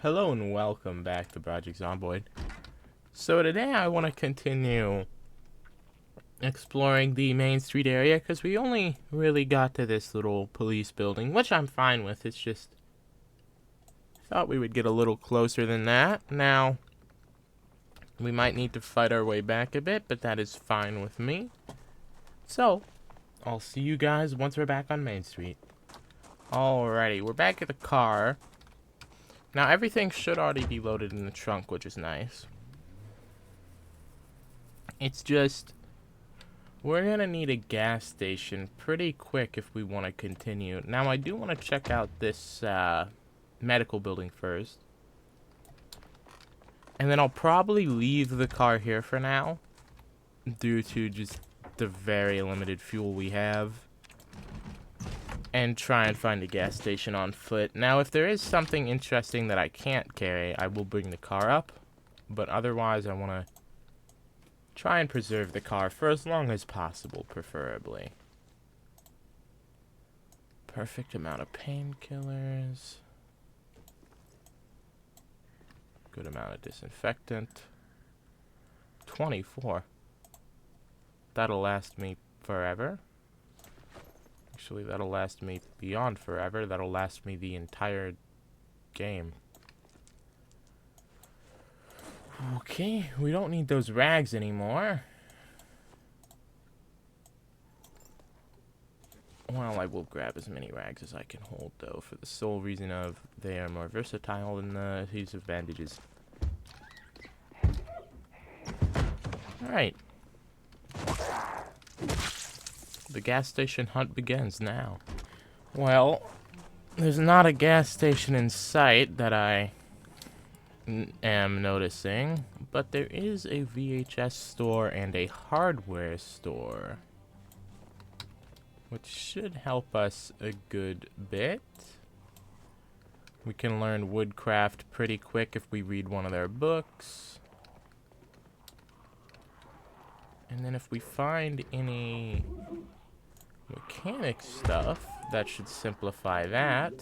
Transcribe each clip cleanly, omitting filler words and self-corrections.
Hello and welcome back to Project Zomboid. So today I want to continue exploring the Main Street area because we only really got to this little police building, which I'm fine with. It's just, I thought we would get a little closer than that. Now, we might need to fight our way back a bit, but that is fine with me. So, I'll see you guys once we're back on Main Street. Alrighty, we're back at the car. Now, everything should already be loaded in the trunk, which is nice. It's just, we're going to need a gas station pretty quick if we want to continue. Now, I do want to check out this medical building first. And then I'll probably leave the car here for now, due to just the very limited fuel we have. And try and find a gas station on foot. Now, if there is something interesting that I can't carry, I will bring the car up. But otherwise, I want to try and preserve the car for as long as possible, preferably. Perfect amount of painkillers. Good amount of disinfectant. 24. That'll last me forever. Actually, that'll last me beyond forever. That'll last me the entire game. Okay, we don't need those rags anymore. Well, I will grab as many rags as I can hold, though, for the sole reason of they are more versatile than the adhesive bandages. Alright. The gas station hunt begins now. Well, there's not a gas station in sight that I am noticing, but there is a VHS store and a hardware store, which should help us a good bit. We can learn woodcraft pretty quick if we read one of their books. And then if we find any mechanic stuff, that should simplify that.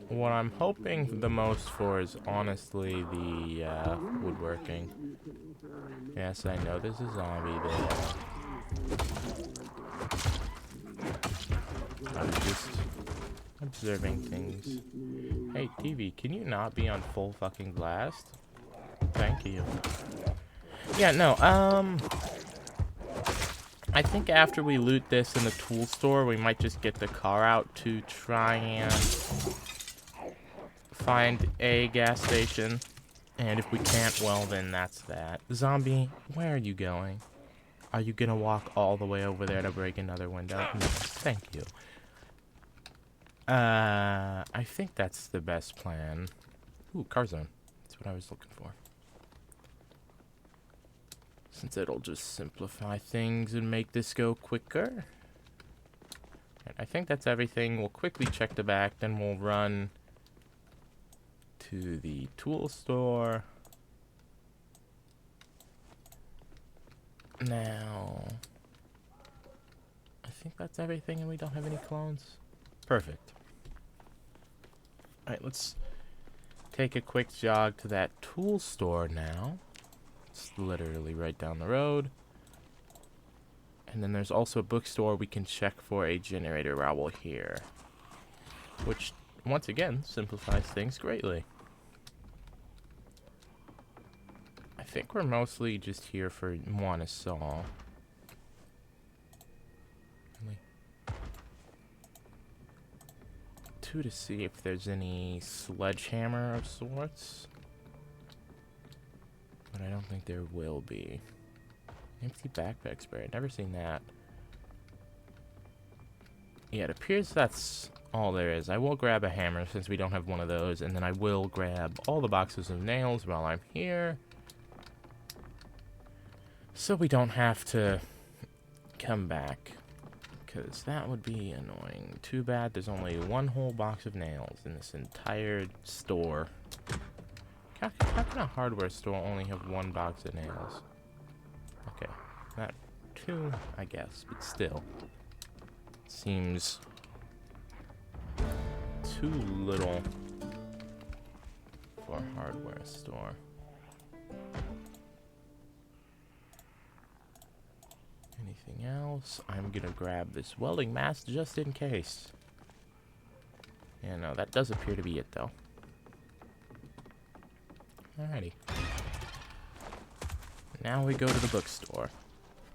What I'm hoping the most for is honestly the woodworking. Yes, I know there's a zombie there. I'm just observing things. Hey, TV, can you not be on full fucking blast? Thank you. Yeah, no, I think after we loot this in the tool store, we might just get the car out to try and find a gas station. And if we can't, well, then that's that. Zombie, where are you going? Are you gonna walk all the way over there to break another window? No, thank you. I think that's the best plan. Ooh, car zone. That's what I was looking for. Since it'll just simplify things and make this go quicker. And I think that's everything. We'll quickly check the back, then we'll run to the tool store. Now, I think that's everything and we don't have any clones. Perfect. Alright, let's take a quick jog to that tool store now. It's literally right down the road. And then there's also a bookstore we can check for a generator while we're here. Which, once again, simplifies things greatly. I think we're mostly just here for one saw. Really? 2 to see if there's any sledgehammer of sorts. But I don't think there will be. Empty backpack spray. I've never seen that. Yeah, it appears that's all there is. I will grab a hammer since we don't have one of those. And then I will grab all the boxes of nails while I'm here. So we don't have to come back. Because that would be annoying. Too bad there's only one whole box of nails in this entire store. How can a hardware store only have one box of nails? Okay, not 2, I guess, but still. Seems too little for a hardware store. Anything else? I'm gonna grab this welding mask just in case. Yeah, no, that does appear to be it, though. Alrighty. Now we go to the bookstore.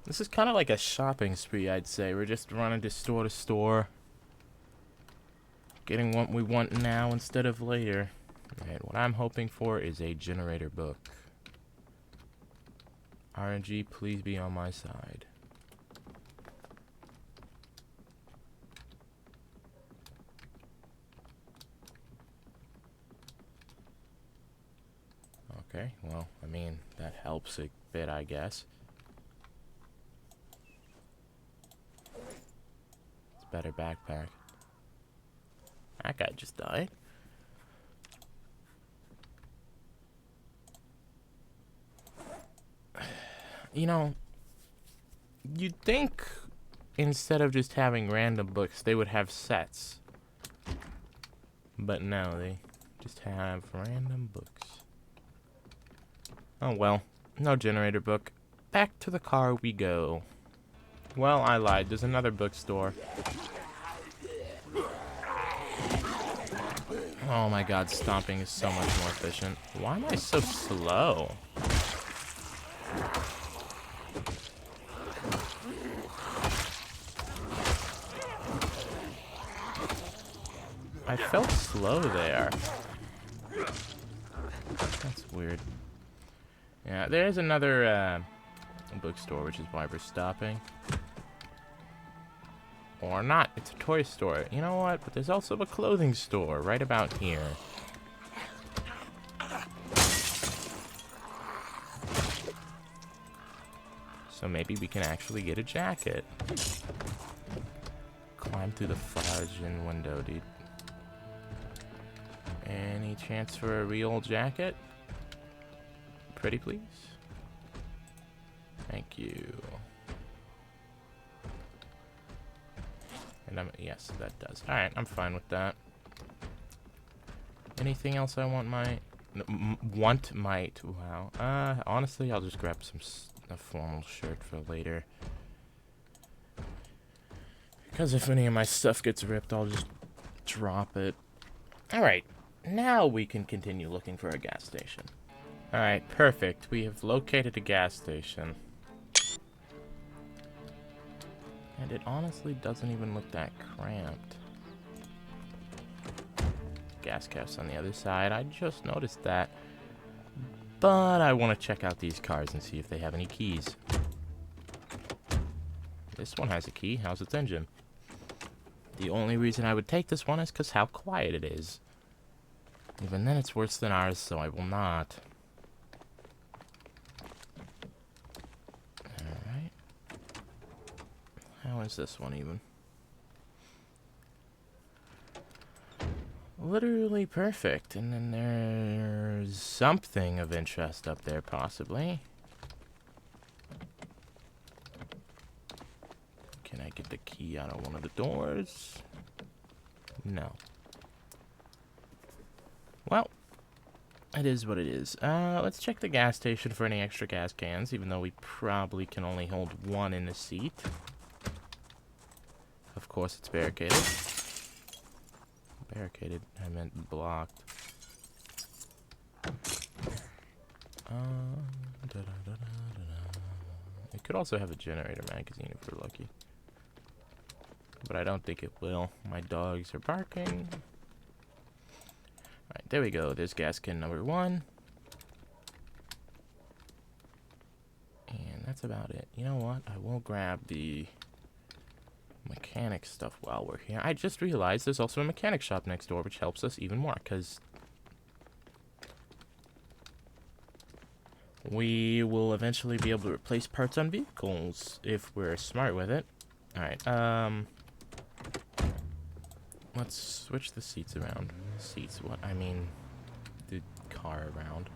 This is kind of like a shopping spree, I'd say. We're just running to store, getting what we want now instead of later. Alright, what I'm hoping for is a generator book. RNG, please be on my side. Okay, well, I mean, that helps a bit, I guess. It's a better backpack. That guy just died. You know, you'd think instead of just having random books, they would have sets. But no, they just have random books. Oh well, no generator book. Back to the car we go. Well, I lied. There's another bookstore. Oh my god, stomping is so much more efficient. Why am I so slow? I felt slow there. That's weird. Yeah, there's another bookstore, which is why we're stopping. Or not, it's a toy store. You know what? But there's also a clothing store right about here. So maybe we can actually get a jacket. Climb through the fudging window, dude. Any chance for a real jacket? Pretty please? Thank you. And yes, that does. Alright, I'm fine with that. Anything else I might? Wow. Honestly, I'll just grab a formal shirt for later. Because if any of my stuff gets ripped, I'll just drop it. Alright, now we can continue looking for a gas station. Alright, perfect. We have located a gas station. And it honestly doesn't even look that cramped. Gas cap's on the other side. I just noticed that. But I want to check out these cars and see if they have any keys. This one has a key. How's its engine? The only reason I would take this one is because how quiet it is. Even then, it's worse than ours, so I will not. Alright. How is this one even? Literally perfect. And then there's something of interest up there, possibly. Can I get the key out of one of the doors? No. Well, it is what it is. Let's check the gas station for any extra gas cans, even though we probably can only hold one in the seat. Of course, it's barricaded. Barricaded, I meant blocked. It could also have a generator magazine if we're lucky. But I don't think it will. My dogs are barking. Alright, there we go. There's gas can number 1. And that's about it. You know what? I will grab the mechanic stuff while we're here. I just realized there's also a mechanic shop next door, which helps us even more, because we will eventually be able to replace parts on vehicles if we're smart with it. Alright, let's switch the seats around. Seats, what? I mean, the car around.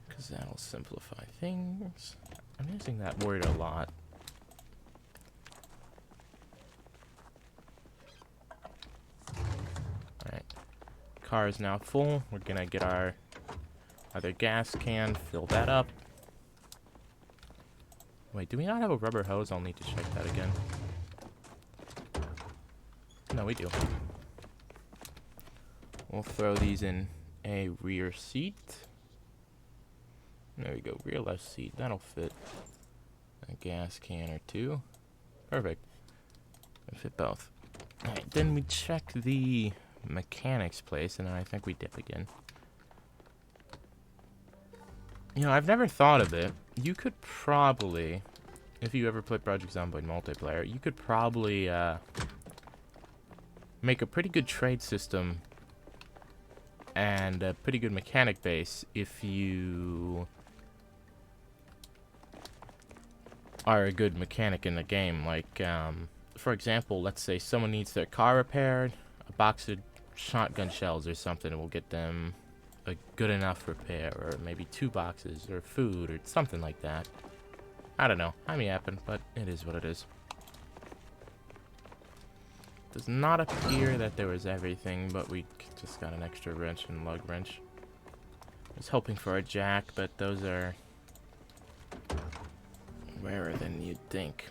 Because that'll simplify things. I'm using that word a lot. car is now full. We're gonna get our other gas can, fill that up. Wait, do we not have a rubber hose? I'll need to check that again. No, we do. We'll throw these in a rear seat. There we go, rear left seat. That'll fit a gas can or two. Perfect. It'll fit both. Alright, then we check the mechanic's place, and then I think we dip again. You know, I've never thought of it. You could probably, if you ever play Project Zomboid multiplayer, you could probably make a pretty good trade system and a pretty good mechanic base if you are a good mechanic in the game. Like, for example, let's say someone needs their car repaired, a box of shotgun shells or something will get them a good enough repair, or maybe 2 boxes, or food, or something like that. I don't know. I'm yapping, but it is what it is. Does not appear that there was everything, but we just got an extra wrench and lug wrench. I was hoping for a jack, but those are rarer than you'd think.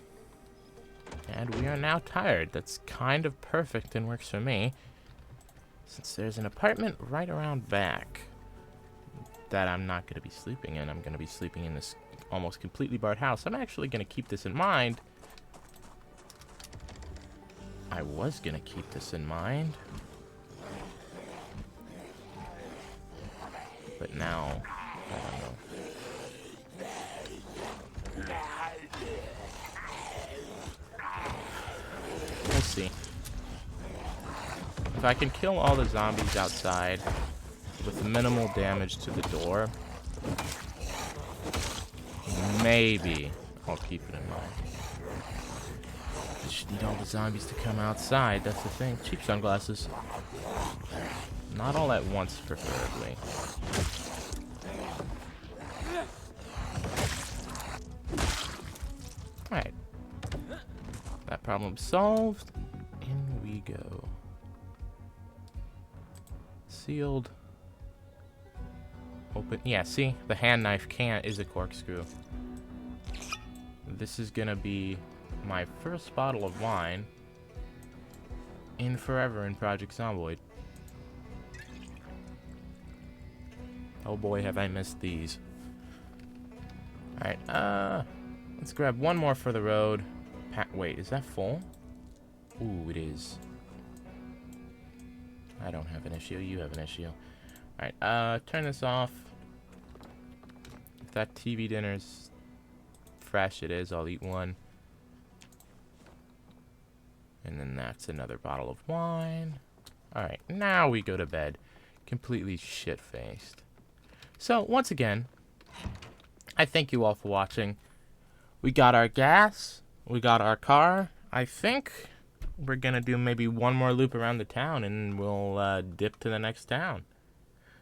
And we are now tired. That's kind of perfect and works for me, since there's an apartment right around back that I'm not going to be sleeping in. I'm going to be sleeping in this almost completely barred house. I'm actually going to keep this in mind. I was going to keep this in mind, but now, I don't know. We'll see. If I can kill all the zombies outside with minimal damage to the door, maybe I'll keep it in mind. I just need all the zombies to come outside, that's the thing. Cheap sunglasses. Not all at once, preferably. Alright. That problem solved. In we go. Sealed. Open. Yeah, see? The hand knife is a corkscrew. This is gonna be my first bottle of wine in forever in Project Zomboid. Oh boy, have I missed these. Alright, let's grab one more for the road. Wait, is that full? Ooh, it is. I don't have an issue, you have an issue. Alright, turn this off. If that TV dinner's fresh, it is, I'll eat one. And then that's another bottle of wine. Alright, now we go to bed. Completely shit-faced. So, once again, I thank you all for watching. We got our gas. We got our car. I think we're gonna do maybe one more loop around the town and we'll dip to the next town.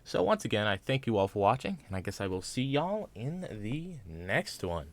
So once again, I thank you all for watching, and I guess I will see y'all in the next one.